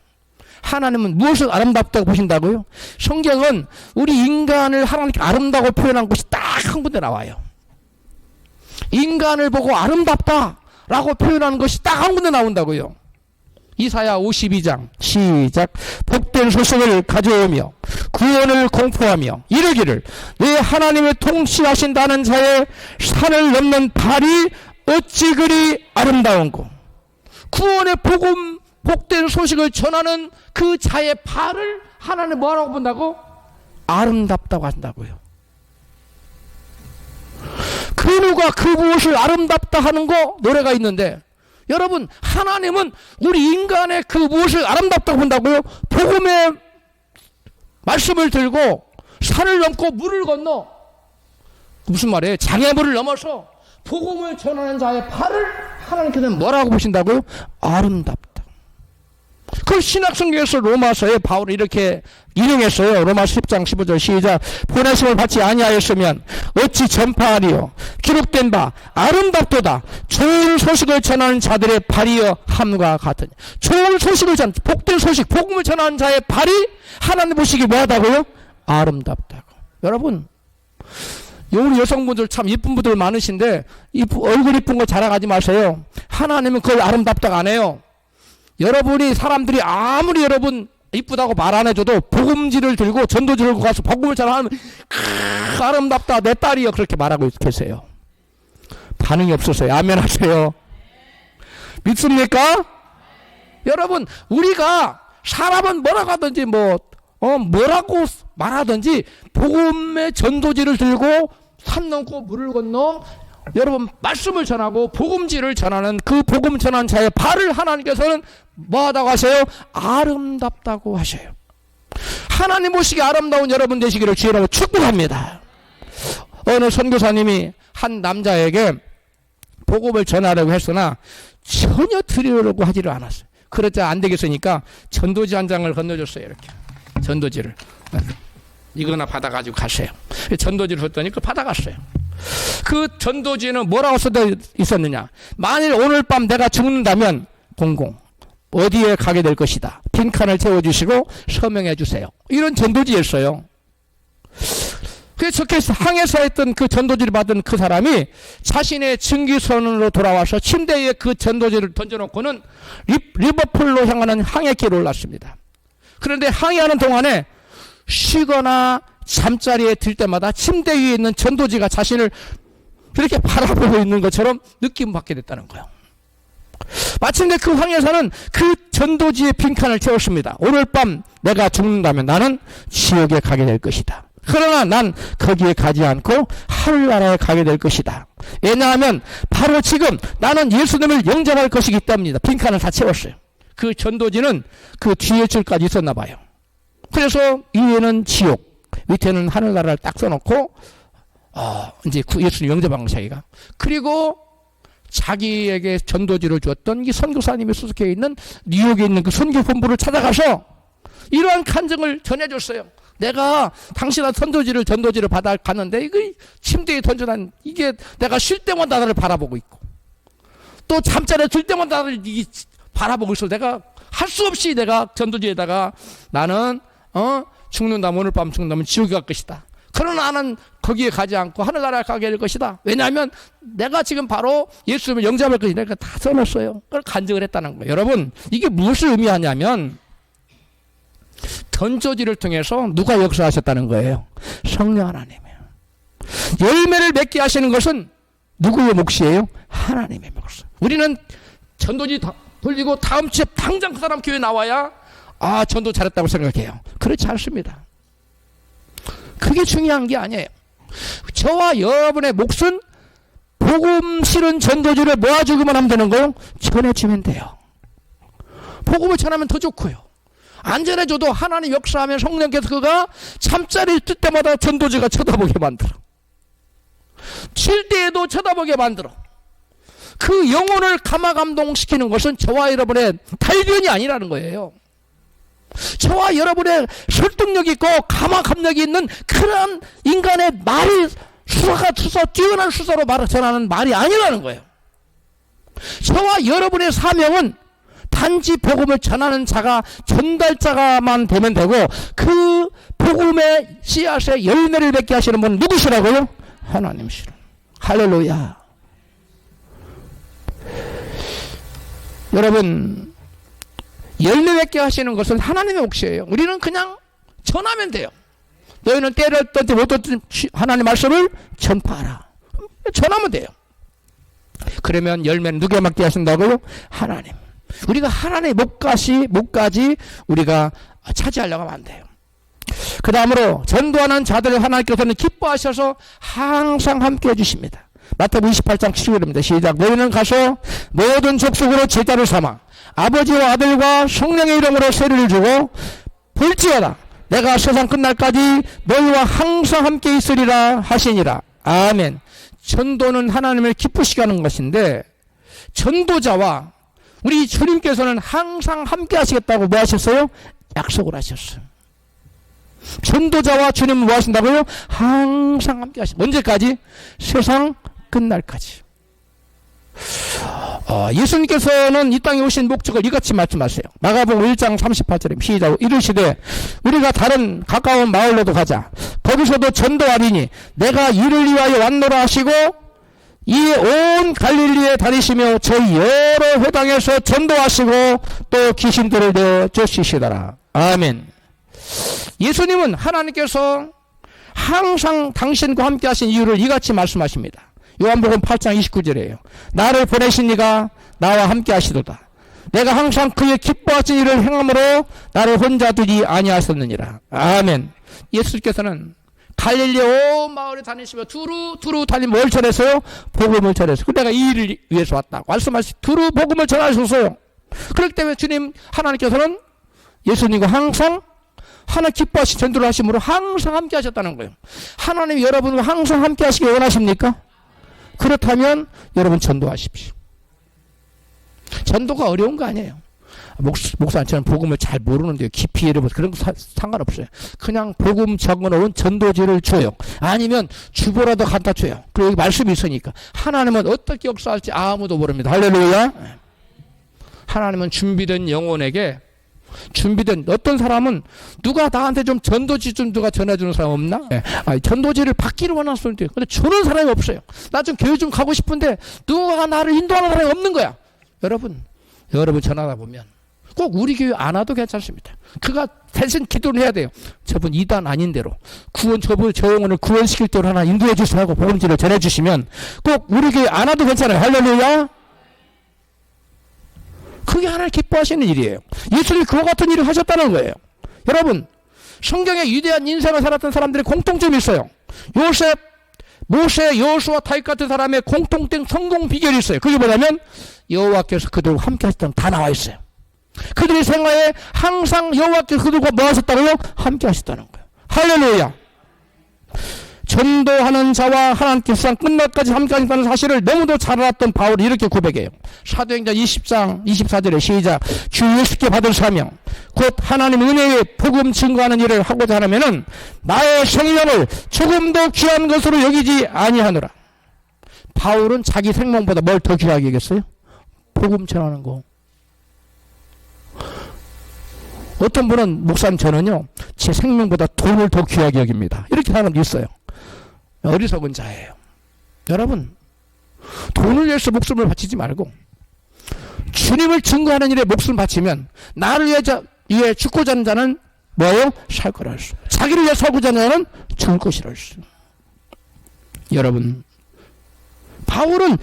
하나님은 무엇을 아름답다고 보신다고요? 성경은 우리 인간을 하나님께 아름다고 표현한 것이 딱 한 군데 나와요. 인간을 보고 아름답다라고 표현하는 것이 딱 한 군데 나온다고요. 이사야 52장 시작. 복된 소식을 가져오며 구원을 공포하며 이르기를 내 하나님을 통치하신다는 자의 산을 넘는 발이 어찌 그리 아름다운고. 구원의 복음 복된 소식을 전하는 그 자의 발을 하나님 뭐라고 본다고? 아름답다고 한다고요. 그 누가 그 무엇을 아름답다 하는 거 노래가 있는데, 여러분 하나님은 우리 인간의 그 무엇을 아름답다고 본다고요? 복음의 말씀을 들고 산을 넘고 물을 건너, 무슨 말이에요? 장애물을 넘어서 복음을 전하는 자의 발을 하나님께서는 뭐라고 보신다고요? 아름답다. 그 신약성경에서 로마서에 바울이 이렇게 인용했어요. 로마서 10장 15절 시작. 보내심을 받지 아니하였으면 어찌 전파하리요? 기록된 바 아름답도다. 좋은 소식을 전하는 자들의 발이여 함과 같으니. 좋은 소식을 복된 소식, 복음을 전하는 자의 발이 하나님 보시기 뭐하다고요? 아름답다고. 여러분, 우리 여성분들 참 이쁜 분들 많으신데 얼굴 이쁜 거 자랑하지 마세요. 하나님은 그걸 아름답다고 안 해요. 여러분이 사람들이 아무리 여러분 이쁘다고 말 안 해줘도 복음지를 들고 전도지를 들고 가서 복음을 전하면 아름답다 내 딸이요 그렇게 말하고 계세요. 반응이 없었어요. 아멘 하세요. 믿습니까? 여러분 우리가 사람은 뭐라고 하든지 뭐라고 말하든지 복음의 전도지를 들고 산 넘고 물을 건너 여러분 말씀을 전하고 복음지를 전하는 그 복음 전한 자의 발을 하나님께서는 뭐하다고 하세요? 아름답다고 하셔요. 하나님 보시기에 아름다운 여러분 되시기를 주의라고 축복합니다. 어느 선교사님이 한 남자에게 복음을 전하려고 했으나 전혀 들으려고 하지를 않았어요. 그러자 안 되겠으니까 전도지 한 장을 건너줬어요. 이렇게 전도지를 이거나 받아가지고 가세요. 전도지를 줬더니 그걸 받아갔어요. 그 전도지는 뭐라고 써져 있었느냐, 만일 오늘 밤 내가 죽는다면 공공 어디에 가게 될 것이다, 빈칸을 채워주시고 서명해 주세요, 이런 전도지였어요. 그래서 적혀서 항해사 했던 그 전도지를 받은 그 사람이 자신의 증기선으로 돌아와서 침대에 그 전도지를 던져놓고는 리버풀로 향하는 항해길을 올랐습니다. 그런데 항해하는 동안에 쉬거나 잠자리에 들 때마다 침대 위에 있는 전도지가 자신을 그렇게 바라보고 있는 것처럼 느낌을 받게 됐다는 거예요. 마침내 그 항해사는 그 전도지의 빈칸을 채웠습니다. 오늘 밤 내가 죽는다면 나는 지옥에 가게 될 것이다. 그러나 난 거기에 가지 않고 하늘나라에 가게 될 것이다. 왜냐하면 바로 지금 나는 예수님을 영접할 것이기 때문이다. 빈칸을 다 채웠어요. 그 전도지는 그 뒤에 줄까지 있었나 봐요. 그래서 위에는 지옥, 밑에는 하늘나라를 딱 써놓고 이제 예수님 영접한 거 자기가. 그리고 자기에게 전도지를 주었던 이 선교사님이 수석해 있는 뉴욕에 있는 그 선교본부를 찾아가서 이러한 간증을 전해줬어요. 내가 당신한 전도지를 받아 갔는데 이거 침대에 던져난 이게 내가 쉴 때마다 나를 바라보고 있고 또 잠자리에 들 때마다 나를 바라보고 있어. 내가 할 수 없이 내가 전도지에다가 나는 죽는다면 오늘 밤 죽는다면 지옥에 갈 것이다. 그러나 나는 거기에 가지 않고 하늘나라에 가게 될 것이다. 왜냐하면 내가 지금 바로 예수님을 영접할 것이다. 내가 다 써놨어요. 그걸 간증을 했다는 거예요. 여러분 이게 무엇을 의미하냐면 전도지를 통해서 누가 역사하셨다는 거예요? 성령 하나님이에요. 열매를 맺게 하시는 것은 누구의 몫이에요? 하나님의 몫. 우리는 전도지 돌리고 다음 주에 당장 그 사람 교회 나와야 전도 잘했다고 생각해요. 그렇지 않습니다. 그게 중요한 게 아니에요. 저와 여러분의 몫은 복음 실은 전도지를 모아주기만 하면 되는 거요. 전해주면 돼요. 복음을 전하면 더 좋고요. 안 전해줘도 하나님 역사하면 성령께서 그가 잠자리에 들 때마다 전도지가 쳐다보게 만들어. 쉴 때에도 쳐다보게 만들어. 그 영혼을 감화감동시키는 것은 저와 여러분의 달변이 아니라는 거예요. 저와 여러분의 설득력 있고 감화감력이 있는 그런 인간의 말이 뛰어난 수사로 전하는 말이 아니라는 거예요. 저와 여러분의 사명은 단지 복음을 전하는 자가, 전달자가만 되면 되고 그 복음의 씨앗에 열매를 맺게 하시는 분은 누구시라고요? 하나님이시라. 할렐루야. 여러분 열매 맺게 하시는 것은 하나님의 몫이에요. 우리는 그냥 전하면 돼요. 너희는 때를 어떤지 못 어떤지 하나님의 말씀을 전파하라. 전하면 돼요. 그러면 열매는 누가 맡게 하신다고요? 하나님. 우리가 하나님의 목까지 우리가 차지하려고 하면 안 돼요. 그 다음으로 전도하는 자들을 하나님께서는 기뻐하셔서 항상 함께 해주십니다. 마태복음 28장 7절입니다. 시작. 너희는 가서 모든 족속으로 제자를 삼아 아버지와 아들과 성령의 이름으로 세례를 주고 볼지어다 내가 세상 끝날까지 너희와 항상 함께 있으리라 하시니라. 아멘. 전도는 하나님을 기쁘시게 하는 것인데 전도자와 우리 주님께서는 항상 함께 하시겠다고 뭐 하셨어요? 약속을 하셨어요. 전도자와 주님은 뭐 하신다고요? 항상 함께 하신다. 언제까지? 세상 끝날까지. 예수님께서는 이 땅에 오신 목적을 이같이 말씀하세요. 마가복음 1장 38절에 시작. 이르시되 우리가 다른 가까운 마을로도 가자. 거기서도 전도하리니 내가 이를 위하여 왔노라 하시고 이 온 갈릴리에 다니시며 저희 여러 회당에서 전도하시고 또 귀신들을 내어 쫓으시더라. 아멘. 예수님은 하나님께서 항상 당신과 함께 하신 이유를 이같이 말씀하십니다. 요한복음 8장 29절이에요. 나를 보내신 이가 나와 함께 하시도다. 내가 항상 그의 기뻐하신 일을 행함으로 나를 혼자 두지 아니하셨느니라. 아멘. 예수께서는 갈릴리 온 마을에 다니시며 두루 다니 뭘 전했어요? 복음을 전했어요. 내가 이 일을 위해서 왔다. 말씀하시 두루 복음을 전하셨어요. 그렇기 때문에 주님 하나님께서는 예수님과 항상 하나 기뻐하시 전도를 하심으로 항상 함께 하셨다는 거예요. 하나님이 여러분과 항상 함께 하시기 원하십니까? 그렇다면 여러분 전도하십시오. 전도가 어려운 거 아니에요. 목사님 저는 복음을 잘 모르는데요. 깊이 여러분 그런 거 상관없어요. 그냥 복음 적어놓은 전도지를 줘요. 아니면 주보라도 갖다 줘요. 그리고 여기 말씀이 있으니까. 하나님은 어떻게 역사할지 아무도 모릅니다. 할렐루야. 하나님은 준비된 영혼에게 준비된 어떤 사람은 누가 나한테 좀 전도지 좀 누가 전해주는 사람 없나? 네. 전도지를 받기를 원하는데 근데 주는 사람이 없어요. 나 좀 교회 좀 가고 싶은데 누가 나를 인도하는 사람이 없는 거야. 여러분 전하다 보면 꼭 우리 교회 안 와도 괜찮습니다. 그가 대신 기도를 해야 돼요. 저분 이단 아닌 대로 저 영혼을 구원시킬 대로 하나 인도해 주시라고 복음지를 전해주시면 꼭 우리 교회 안 와도 괜찮아요. 할렐루야. 그게 하나님 기뻐하시는 일이에요. 예수님이 그와 같은 일을 하셨다는 거예요. 여러분 성경에 위대한 인생을 살았던 사람들의 공통점이 있어요. 요셉, 모세, 여호수아, 다윗 같은 사람의 공통된 성공 비결이 있어요. 그게 뭐냐면 여호와께서 그들과 함께 하셨다는 다 나와 있어요. 그들의 생활에 항상 여호와께서 그들과 뭐 하셨다고요? 함께 하셨다는 거예요. 할렐루야. 전도하는 자와 하나님께서 끝날까지 함께 하신다는 사실을 너무도 잘 알았던 바울이 이렇게 고백해요. 사도행전 20장 24절에 시작. 주 예수께 받을 사명 곧 하나님 은혜의 복음 증거하는 일을 하고자 하면은 나의 생명을 조금도 귀한 것으로 여기지 아니하노라. 바울은 자기 생명보다 뭘 더 귀하게 여겼어요? 복음 전하는 거. 어떤 분은 목사님 저는요 제 생명보다 돈을 더 귀하게 여깁니다. 이렇게 하는 사람도 있어요. 어리석은 자예요. 여러분 돈을 위해서 목숨을 바치지 말고 주님을 증거하는 일에 목숨을 바치면 나를 위해 죽고자 하는 자는 뭐예요? 살 거라 할수. 자기를 위해 살고자 하는 자는 죽을 것이라 할수. 여러분 바울은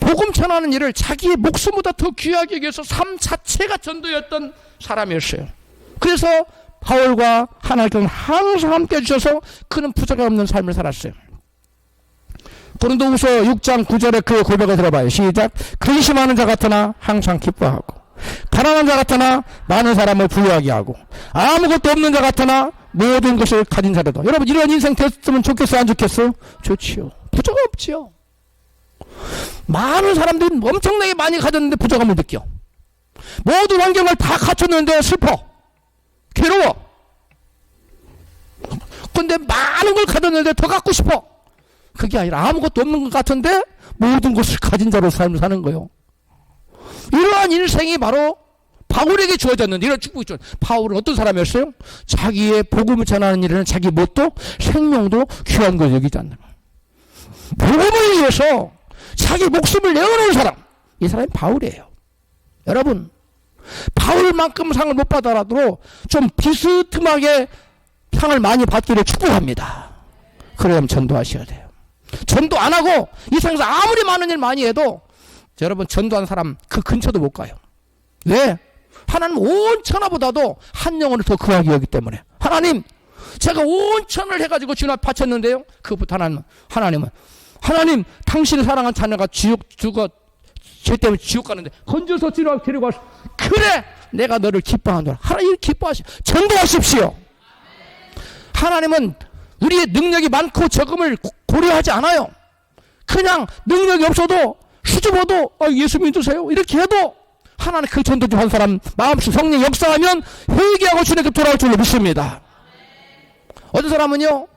복음 전하는 일을 자기의 목숨보다 더 귀하게 여겨서 삶 자체가 전도였던 사람이었어요. 그래서 바울과 하나님께서는 항상 함께 해주셔서 그는 부족함 없는 삶을 살았어요. 고린도후서 6장 9절에 그의 고백을 들어봐요. 시작. 근심하는 자 같으나 항상 기뻐하고 가난한 자 같으나 많은 사람을 부유하게 하고 아무것도 없는 자 같으나 모든 것을 가진 자라도. 여러분 이런 인생 됐으면 좋겠어요? 안 좋겠어요? 좋지요. 부족함 없지요. 많은 사람들이 엄청나게 많이 가졌는데 부족함을 느껴. 모든 환경을 다 갖췄는데 슬퍼. 괴로워. 근데 많은 걸 가졌는데 더 갖고 싶어. 그게 아니라 아무것도 없는 것 같은데 모든 것을 가진 자로 삶을 사는 거예요. 이러한 인생이 바로 바울에게 주어졌는데 이런 축복이 있죠. 바울은 어떤 사람이었어요? 자기의 복음을 전하는 일에는 자기 뭣도 생명도 귀한 걸 여기지 않는 거예요. 복음을 위해서 자기 목숨을 내어놓은 사람, 이 사람이 바울이에요. 여러분 바울만큼 상을 못 받아라도 좀 비스듬하게 상을 많이 받기를 축복합니다. 그러면 전도하셔야 돼요. 전도 안 하고 이 세상에서 아무리 많은 일 많이 해도 여러분 전도한 사람 그 근처도 못 가요. 왜? 하나님 온 천하보다도 한 영혼을 더 귀하게 여기기 때문에. 하나님 제가 온 천을 해가지고 주님 앞에 바쳤는데요. 그것부터 하나님 당신을 사랑한 자녀가 죄 때문에 지옥 가는데 건져서 데리고 와서 그래 내가 너를 기뻐하노라. 하나님 기뻐하시 전도하십시오. 하나님은 우리의 능력이 많고 적음을 고려하지 않아요. 그냥 능력이 없어도 수줍어도 예수 믿으세요 이렇게 해도 하나님 그 전도 좀 한 사람 마음속 성령 역사하면 회개하고 주님께 돌아올 줄로 믿습니다. 어떤 사람은요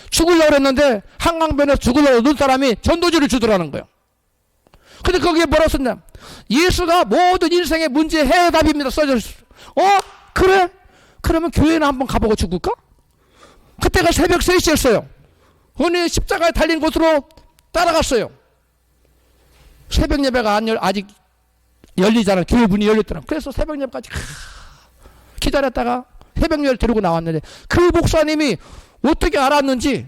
죽으려고 했는데 한강변에서 죽으려고 눈 사람이 전도지를 주더라는 거예요. 근데 거기에 뭐라고 썼냐? 예수가 모든 인생의 문제 해답입니다. 써져 있어요. 그래? 그러면 교회는 한번 가보고 죽을까? 그때가 새벽 3시였어요. 어느 십자가에 달린 곳으로 따라갔어요. 새벽 예배가 아직 열리잖아. 교회 문이 열렸더라. 그래서 새벽 예배까지 기다렸다가 새벽 예배를 데리고 나왔는데 그 목사님이 어떻게 알았는지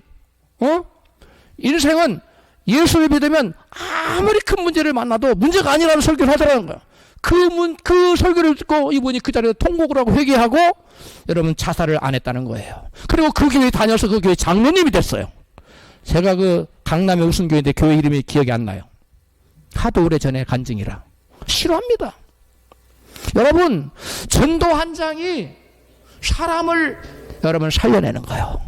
인생은 예수를 믿으면 아무리 큰 문제를 만나도 문제가 아니라는 설교를 하더라는 거야. 그 설교를 듣고 이분이 그 자리에서 통곡을 하고 회개하고 여러분 자살을 안 했다는 거예요. 그리고 그 교회 다녀서 그 교회 장로님이 됐어요. 제가 그 강남의 무슨 교회인데 교회 이름이 기억이 안 나요. 하도 오래전에 간증이라. 싫어합니다. 여러분, 전도 한 장이 사람을 여러분 살려내는 거예요.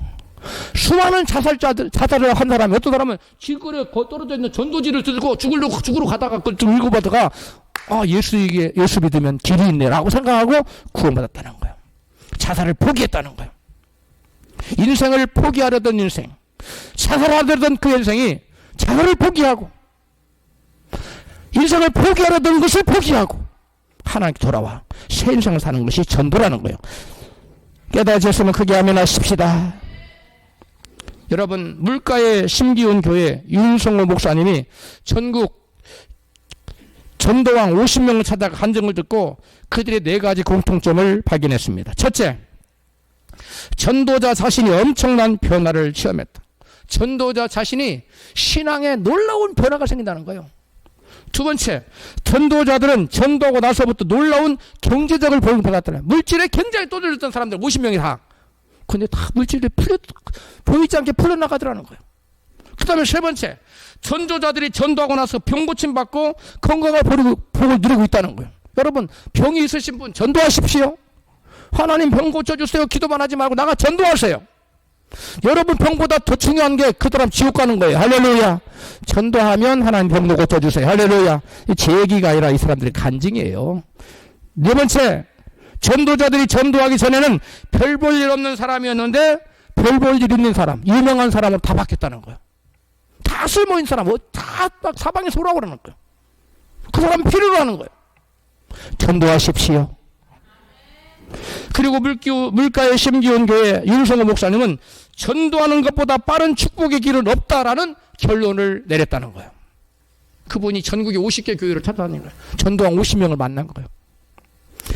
수많은 자살을 한 사람이 어떤 사람은 길거리에 떨어져 있는 전도지를 들고 죽으러 가다가 그걸 읽어보다가 예수 믿으면 길이 있네라고 생각하고 구원받았다는 거예요. 자살을 포기했다는 거예요. 인생을 포기하려던 인생, 자살하려던 그 인생이 자살을 포기하고 인생을 포기하려던 것을 포기하고 하나님께 돌아와 새 인생을 사는 것이 전도라는 거예요. 깨달으셨으면 크게 아멘 하십시다. 여러분, 물가의 심기훈 교회 윤성호 목사님이 전국 전도왕 50명을 찾아가 간증을 듣고 그들의 4가지 공통점을 발견했습니다. 첫째, 전도자 자신이 엄청난 변화를 체험했다. 전도자 자신이 신앙에 놀라운 변화가 생긴다는 거예요. 두 번째, 전도자들은 전도하고 나서부터 놀라운 경제적을 보여받았다는 거예요. 물질에 굉장히 떠들렸던 사람들 50명이 다. 근데 다 물질이 보이지 않게 풀려나가더라는 거예요. 그 다음에 세 번째, 전도자들이 전도하고 나서 병 고침 받고 건강을 복을 누리고 있다는 거예요. 여러분, 병이 있으신 분 전도하십시오. 하나님 병 고쳐주세요. 기도만 하지 말고 나가 전도하세요. 여러분 병보다 더 중요한 게 그 사람 지옥 가는 거예요. 할렐루야. 전도하면 하나님 병도 고쳐주세요. 할렐루야. 제 얘기가 아니라 이 사람들의 간증이에요. 네 번째, 전도자들이 전도하기 전에는 별 볼 일 없는 사람이었는데 별 볼 일 있는 사람, 유명한 사람으로 다 바뀌었다는 거예요. 다 쓸모있는 사람, 다 사방에서 오라고 그러는 거예요. 그 사람 필요로 하는 거예요. 전도하십시오. 그리고 물가의 심기훈 교회 윤성호 목사님은 전도하는 것보다 빠른 축복의 길은 없다라는 결론을 내렸다는 거예요. 그분이 전국에 50개 교회를 찾아다니는 거예요. 전도한 50명을 만난 거예요.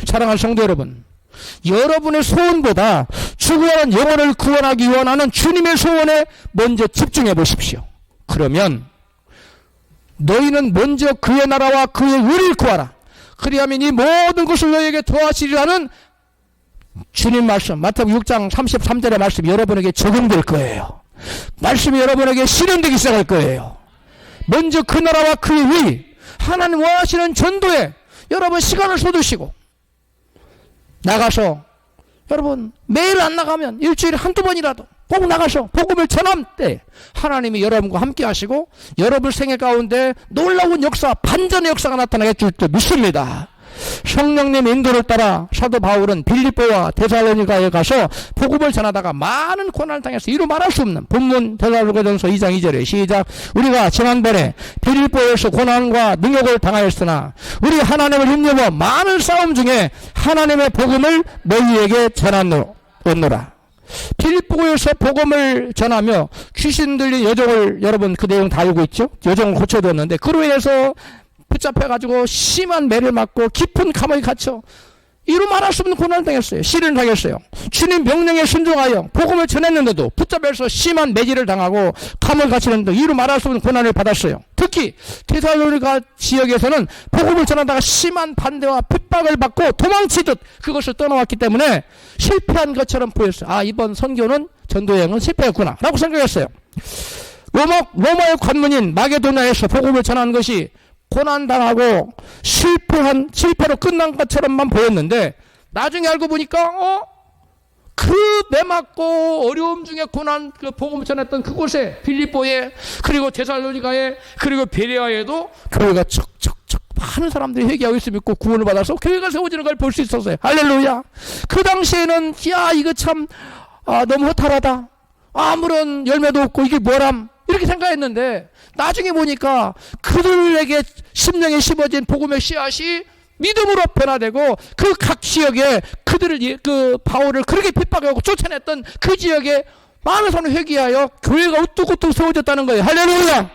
사랑하는 성도 여러분, 여러분의 소원보다 죽어가는 영혼을 구원하기 원하는 주님의 소원에 먼저 집중해 보십시오. 그러면 너희는 먼저 그의 나라와 그의 의를 구하라. 그리하면 이 모든 것을 너희에게 더하시리라는 주님 말씀, 마태복음 6장 33절의 말씀이 여러분에게 적용될 거예요. 말씀이 여러분에게 실현되기 시작할 거예요. 먼저 그 나라와 그의 의, 하나님 원하시는 전도에 여러분 시간을 쏟으시고 나가서, 여러분 매일 안 나가면 일주일에 한두 번이라도 꼭 나가서 복음을 전할 때 하나님이 여러분과 함께 하시고 여러분 생애 가운데 놀라운 역사, 반전의 역사가 나타나게 줄 줄 믿습니다. 성령님의 인도를 따라 사도 바울은 빌립보와 데살로니가에 가서 복음을 전하다가 많은 고난을 당해서 이루 말할 수 없는 본문 데살로니가전서 2장 2절에 시작. 우리가 지난번에 빌립보에서 고난과 능욕을 당하였으나 우리 하나님을 힘입어 많은 싸움 중에 하나님의 복음을 너희에게 전하노라. 빌립보에서 복음을 전하며 귀신 들린 여종을, 여러분 그 내용 다 알고 있죠? 여종을 고쳐줬는데 그로 인해서 붙잡혀가지고 심한 매를 맞고 깊은 감옥에 갇혀 이루 말할 수 없는 고난을 당했어요. 시련을 당했어요. 주님 명령에 순종하여 복음을 전했는데도 붙잡혀서 심한 매질을 당하고 감옥에 갇히는데 이루 말할 수 없는 고난을 받았어요. 특히 데살로니가 지역에서는 복음을 전하다가 심한 반대와 핍박을 받고 도망치듯 그것을 떠나왔기 때문에 실패한 것처럼 보였어요. 이번 선교는 전도여행은 실패했구나 라고 생각했어요. 로마의 관문인 마게도냐에서 복음을 전한 것이 고난당하고 실패로 끝난 것처럼만 보였는데 나중에 알고 보니까 그 매맞고 어려움 중에 고난 그 복음을 전했던 그곳에 빌립보에 그리고 데살로니가에 그리고 베레아에도 교회가 척척척 많은 사람들이 회개하고 있으면 믿고 구원을 받아서 교회가 세워지는 걸 볼 수 있었어요. 할렐루야. 그 당시에는 이거 참 너무 허탈하다. 아무런 열매도 없고 이게 뭐람. 이렇게 생각했는데 나중에 보니까 그들에게 심령에 심어진 복음의 씨앗이 믿음으로 변화되고 그 각 지역에 그들을 그 바울을 그렇게 핍박하고 쫓아냈던 그 지역에 많은 사람이 회개하여 교회가 우뚝우뚝 세워졌다는 거예요. 할렐루야.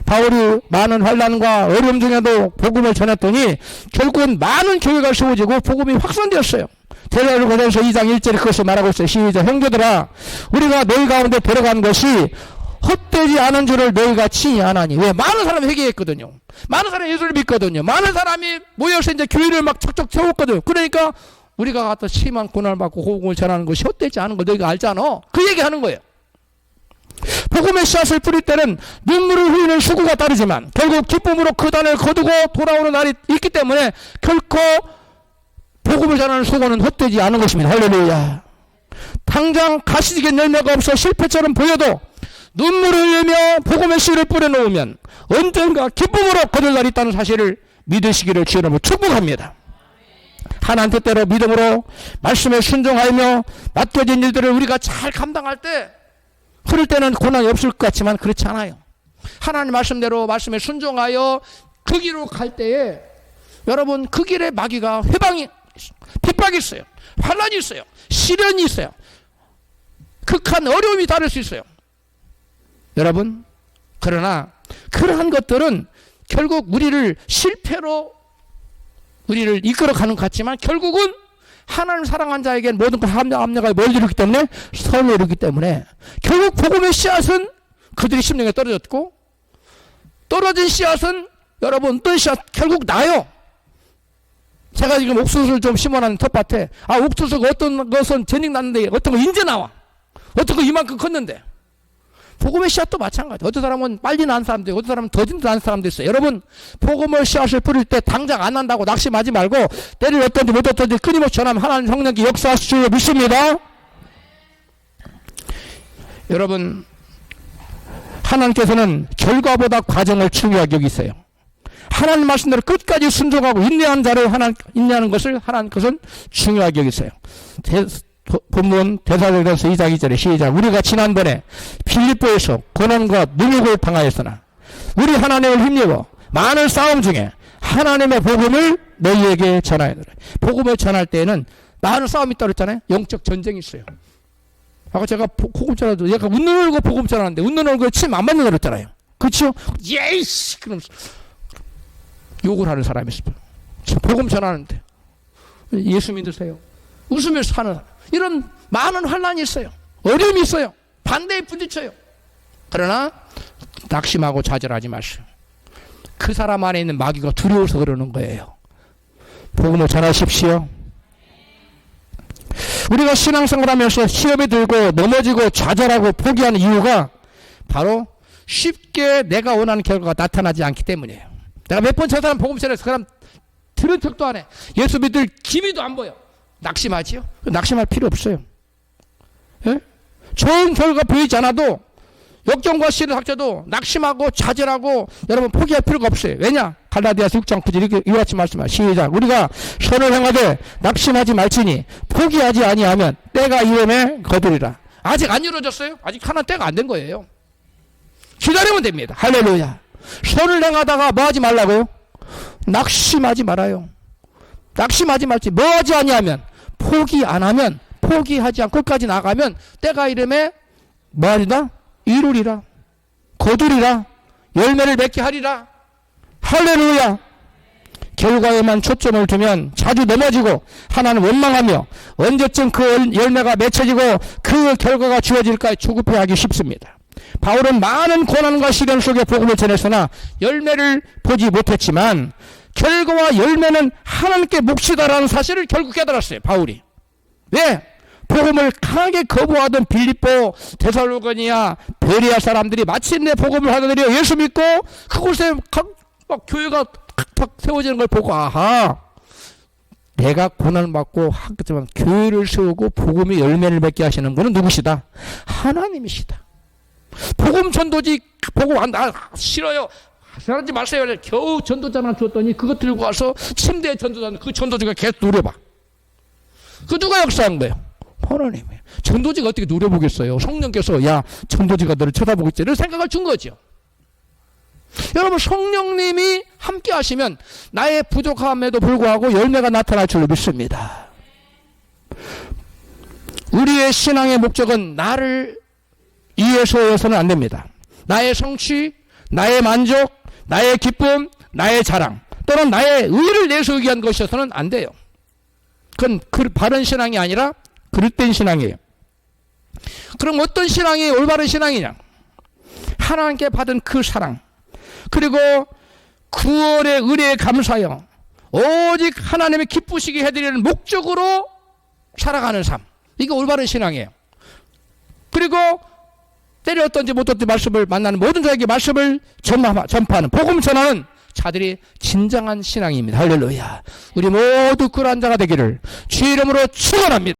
바울이 많은 환난과 어려움 중에도 복음을 전했더니 결국은 많은 교회가 세워지고 복음이 확산되었어요. 데살로니가서 2장 1절에 그것을 말하고 있어요. 시작. 형제들아, 우리가 너희 가운데 들어간 것이 헛되지 않은 줄을 너희가 친히 아나니. 왜? 많은 사람이 회개했거든요. 많은 사람이 예수를 믿거든요. 많은 사람이 모여서 이제 교회를 막 척척 세웠거든요. 그러니까 우리가 갖다 심한 고난을 받고 복음을 전하는 것이 헛되지 않은 걸 너희가 알잖아. 그 얘기하는 거예요. 복음의 씨앗을 뿌릴 때는 눈물을 흘리는 수고가 따르지만 결국 기쁨으로 그 단을 거두고 돌아오는 날이 있기 때문에 결코 복음을 전하는 수고는 헛되지 않은 것입니다. 할렐루야. 당장 가시적인 열매가 없어 실패처럼 보여도 눈물을 흘리며 복음의 씨를 뿌려놓으면 언젠가 기쁨으로 거둘 날이 있다는 사실을 믿으시기를 주여로 축복합니다. 하나님 뜻대로 믿음으로 말씀에 순종하며 맡겨진 일들을 우리가 잘 감당할 때 그럴 때는 고난이 없을 것 같지만 그렇지 않아요. 하나님 말씀대로 말씀에 순종하여 그 길로 갈 때에 여러분 그 길에 마귀가 회방이 핍박이 있어요. 환난이 있어요. 시련이 있어요. 극한 어려움이 다를 수 있어요. 여러분 그러나 그러한 것들은 결국 우리를 실패로 우리를 이끌어가는 것 같지만 결국은 하나님 사랑한 자에게는 모든 것 합력하여 뭘 이루기 때문에 선을 이루기 때문에 결국 복음의 씨앗은 그들이 심령에 떨어졌고 떨어진 씨앗은 여러분 어떤 씨앗 결국 나요. 제가 지금 옥수수를 좀 심어놨는 텃밭에 옥수수가 어떤 것은 전익 났는데 어떤 거 인제 나와. 어떤 거 이만큼 컸는데 복음의 씨앗도 마찬가지. 어떤 사람은 빨리 난 사람도 있고 어떤 사람은 더딘 난 사람도 있어요. 여러분 복음의 씨앗을 뿌릴 때 당장 안 난다고 낙심하지 말고 때를 어떤지 못 어떤지 끊임없이 전하면 하나님 성령께 역사하실 줄 믿습니다. 여러분 하나님께서는 결과보다 과정을 중요하게 여기세요. 하나님 말씀대로 끝까지 순종하고 인내하는 자를 인내하는 것을 하나님께서는 중요하게 여기세요. 본문 데살로니가서 2장 2절에 시작. 우리가 지난번에 빌립보에서 고난과 능욕을 당하였으나 우리 하나님을 힘입어 많은 싸움 중에 하나님의 복음을 너희에게 전하였노라. 복음을 전할 때에는 많은 싸움이 있다고 했잖아요. 영적 전쟁이 있어요. 아까 제가 복음 전하도 얘가 웃는 얼굴 복음 전하는데 웃는 얼굴에 침 안 맞는 그랬잖아요. 그렇죠? 예이씨 그러면서 욕을 하는 사람이 있어요. 복음 전하는데 예수 믿으세요. 웃으면서 사는 이런 많은 환난이 있어요. 어려움이 있어요. 반대에 부딪혀요. 그러나 낙심하고 좌절하지 마세요. 그 사람 안에 있는 마귀가 두려워서 그러는 거예요. 복음을 전하십시오. 우리가 신앙생활 하면서 시험에 들고 넘어지고 좌절하고 포기하는 이유가 바로 쉽게 내가 원하는 결과가 나타나지 않기 때문이에요. 내가 몇 번 저 사람 복음 전해서 그 사람 들은 척도 안 해. 예수 믿을 기미도 안 보여. 낙심하지요? 낙심할 필요 없어요. 예? 좋은 결과 보이지 않아도 역경과 시련을 닥쳐도 낙심하고 좌절하고 여러분 포기할 필요가 없어요. 왜냐? 갈라디아서 6장 9절 이렇게 이와 같이 말씀하시죠. 시작. 우리가 선을 행하되 낙심하지 말지니 포기하지 아니하면 때가 이름에 거두리라. 아직 안 이루어졌어요? 아직 하나 때가 안 된 거예요. 기다리면 됩니다. 할렐루야. 선을 행하다가 뭐 하지 말라고요? 낙심하지 말아요. 낙심하지 말지. 뭐 하지 아니하면 포기 안 하면 포기하지 않고 끝까지 나가면 때가 이름에 뭐 하리라? 이루리라. 거두리라. 열매를 맺게 하리라. 할렐루야. 결과에만 초점을 두면 자주 넘어지고 하나는 원망하며 언제쯤 그 열매가 맺혀지고 그 결과가 주어질까 조급해하기 쉽습니다. 바울은 많은 고난과 시련 속에 복음을 전했으나 열매를 보지 못했지만 결과와 열매는 하나님께 몫이다라는 사실을 결국 깨달았어요. 바울이. 왜? 복음을 강하게 거부하던 빌립보, 데살로니가, 베레아 사람들이 마침내 복음을 받아들여 예수 믿고 그곳에 막 교회가 탁탁 세워지는 걸 보고 아하, 내가 고난을 받고 하겠지만 교회를 세우고 복음의 열매를 맺게 하시는 분은 누구시다? 하나님이시다. 복음 전도지 복음 나 싫어요. 하지 마세요. 겨우 전도자 하나 줬더니 그거 들고 와서 침대에 전도자 그 전도자가 계속 누려봐. 그 누가 역사한 거예요? 하나님이에요. 전도지가 어떻게 누려보겠어요? 성령께서 야 전도지가 너를 쳐다보고 있지 이런 생각을 준 거죠. 여러분 성령님이 함께 하시면 나의 부족함에도 불구하고 열매가 나타날 줄 믿습니다. 우리의 신앙의 목적은 나를 위해서여서는 안 됩니다. 나의 성취, 나의 만족, 나의 기쁨, 나의 자랑 또는 나의 의를 내세우기 위한 것이어서는 안 돼요. 그건 바른 신앙이 아니라 그릇된 신앙이에요. 그럼 어떤 신앙이 올바른 신앙이냐? 하나님께 받은 그 사랑 그리고 구원의 은혜에 감사하여 오직 하나님의 기쁘시게 해드리는 목적으로 살아가는 삶. 이게 올바른 신앙이에요. 그리고 때렸던지 못했던지 말씀을 만나는 모든 자에게 말씀을 전파하는 복음 전하는 자들이 진정한 신앙입니다. 할렐루야. 우리 모두 그런 자가 되기를 주의 이름으로 축원합니다.